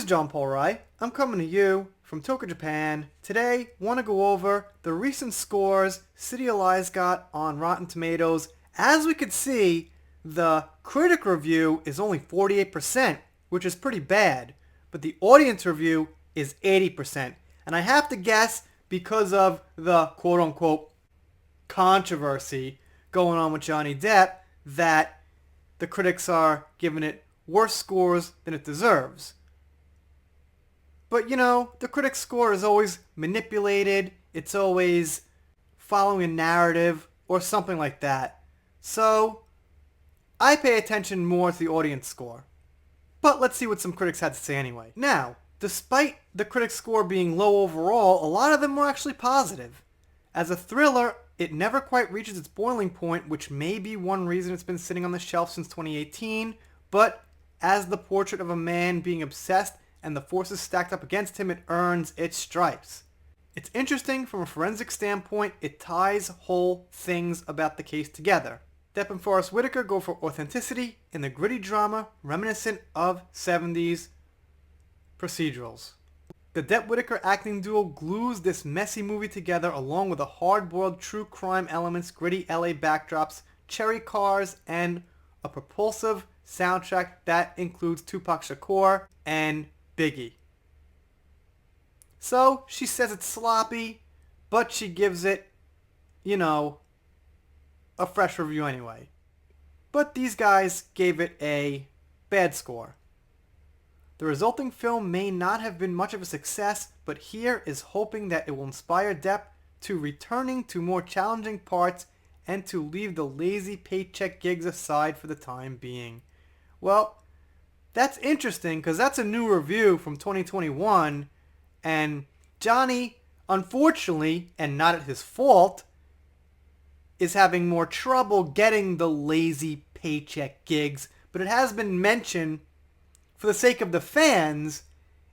John Paul Rai. I'm coming to you from Tokyo, Japan. Today, want to go over the recent scores City of Lies got on Rotten Tomatoes. As we could see, the critic review is only 48%, which is pretty bad, but the audience review is 80%. And I have to guess, because of the quote-unquote controversy going on with Johnny Depp, that the critics are giving it worse scores than it deserves. But you know, the critic score is always manipulated, it's always following a narrative or something like that. So I pay attention more to the audience score. But let's see what some critics had to say anyway. Now, despite the critic score being low overall, a lot of them were actually positive. As a thriller, it never quite reaches its boiling point, which may be one reason it's been sitting on the shelf since 2018, but as the portrait of a man being obsessed and the forces stacked up against him, it earns its stripes. It's interesting from a forensic standpoint. It ties whole things about the case together. Depp and Forest Whitaker go for authenticity in the gritty drama reminiscent of 70s procedurals. The Depp-Whitaker acting duo glues this messy movie together along with the hard-boiled true crime elements, gritty LA backdrops, cherry cars, and a propulsive soundtrack that includes Tupac Shakur and Biggie. So, she says it's sloppy, but she gives it, you know, a fresh review anyway. But these guys gave it a bad score. The resulting film may not have been much of a success, but here is hoping that it will inspire Depp to returning to more challenging parts and to leave the lazy paycheck gigs aside for the time being. Well, that's interesting because that's a new review from 2021, and Johnny, unfortunately, and not at his fault, is having more trouble getting the lazy paycheck gigs, but it has been mentioned for the sake of the fans,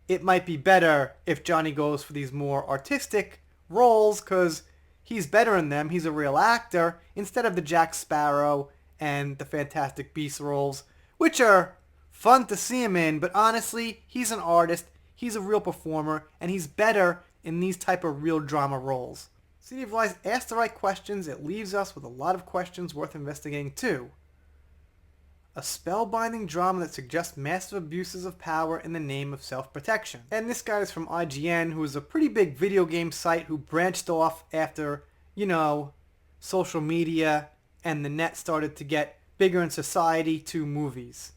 it might be better if Johnny goes for these more artistic roles because he's better in them. He's a real actor instead of the Jack Sparrow and the Fantastic Beasts roles, which are fun to see him in, but honestly, he's an artist, he's a real performer, and he's better in these type of real drama roles. City of Lies asks the right questions. It leaves us with a lot of questions worth investigating too. A spellbinding drama that suggests massive abuses of power in the name of self-protection. And this guy is from IGN, who is a pretty big video game site who branched off after, you know, social media and the net started to get bigger in society to movies.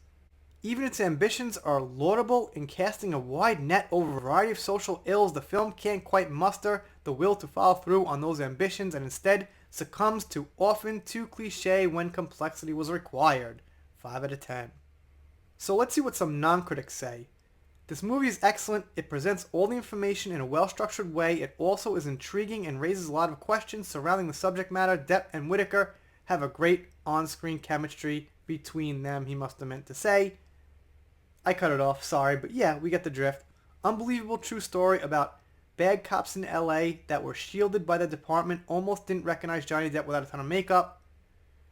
Even its ambitions are laudable in casting a wide net over a variety of social ills. The film can't quite muster the will to follow through on those ambitions and instead succumbs to often too cliche when complexity was required. 5 out of 10. So let's see what some non-critics say. This movie is excellent. It presents all the information in a well-structured way. It also is intriguing and raises a lot of questions surrounding the subject matter. Depp and Whitaker have a great on-screen chemistry between them, he must have meant to say. I cut it off, sorry, but yeah, we get the drift. Unbelievable true story about bad cops in LA that were shielded by the department, almost didn't recognize Johnny Depp without a ton of makeup.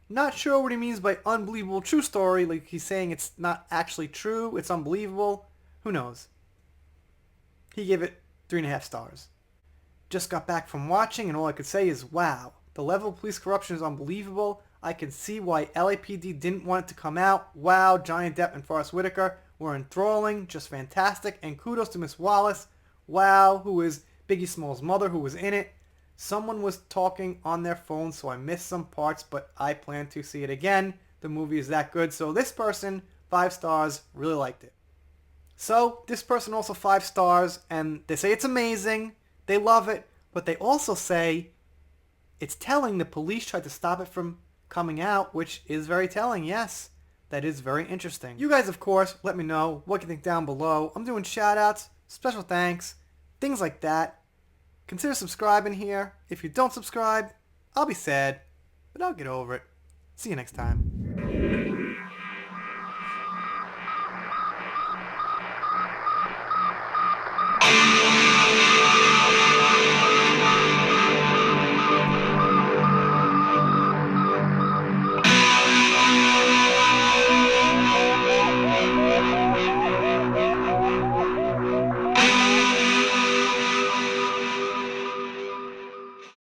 Not sure what he means by unbelievable true story, like he's saying it's not actually true, it's unbelievable. Who knows? He gave it 3.5 stars. Just got back from watching and all I could say is wow. The level of police corruption is unbelievable. I can see why LAPD didn't want it to come out. Wow, Johnny Depp and Forest Whitaker were enthralling, just fantastic, and kudos to Miss Wallace. Wow, who is Biggie Smalls' mother, who was in it. Someone was talking on their phone, so I missed some parts, but I plan to see it again. The movie is that good. So this person, 5 stars, really liked it. So this person also 5 stars, and they say it's amazing. They love it, but they also say it's telling the police tried to stop it from coming out, which is very telling, yes. That is very interesting. You guys, of course, let me know what you think down below. I'm doing shout-outs, special thanks, things like that. Consider subscribing here. If you don't subscribe, I'll be sad, but I'll get over it. See you next time.